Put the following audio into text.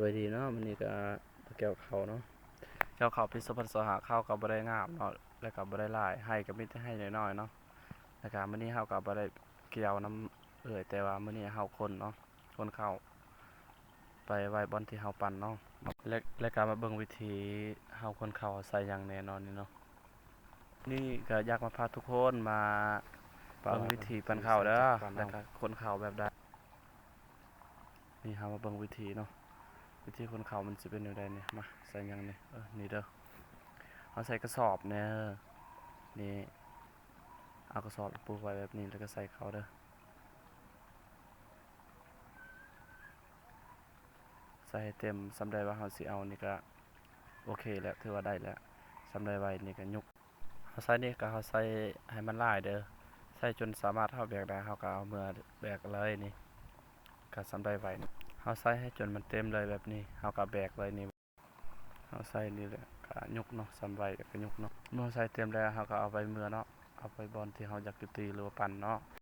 วัสดีเนาะมันนี้ก็เกี่ยวเขาเนาะเกี่ยวเขาพิศพันธ์สหข้าวกับบ่ได้งามเนาะแล้วก็บ่ได้หลายให้ก็มีแต่ให้น้อยๆเนาะแล้วก็มื้อนี้เฮาก็บ่ได้เกี่ยวน้ำแต่ว่ามื้อนี้เฮาคนเนาะคนเข้าไปไว้บอนที่เฮาปั่นเนาะแล้วก็มาเบิ่งวิธีเฮาคนเข้าใส่อย่างแน่นอนนี่เนาะนี่ก็อยากมาพาทุกคนมาเบิ่งวิธีปั่นข้าวเด้อแล้วก็คนเข้าแบบใดนี่เฮามาเบิ่งวิธีเนาะวิธีคนเขามันจะเป็นยังไงเนี่ยมาใส่ยังเนี่ยนี่เด้อเอาใส่กระสอบเนี่ยนี่เอากระสอบปูไว้แบบนี้แล้วก็ใส่เขาเด้อใส่ให้เต็มสำได้ว่าเขาสิเอานี่ก็โอเคแล้วถือว่าได้แล้วสำได้ไว้นี่ก็ยุกเขาใส่นี่ก็เขาใส่ให้มันหลายเด้อใส่จนสามารถเขาแบกได้เขาก็เอาเมื่อแบกเลยนี่ก็สำได้ไว้เขาใส่ให้จนมันเต็มเลยแบบนี้เขาก็แบกเลยนี่เขาใส่นี่แหละก็ยุกเนาะสำไว้ก็ยุกเนาะเมื่อใส่เต็มแล้วเขาก็เอาไปเมื่อเนาะเอาไปบอลที่เขาอยากตีหรือว่าปั่นเนาะ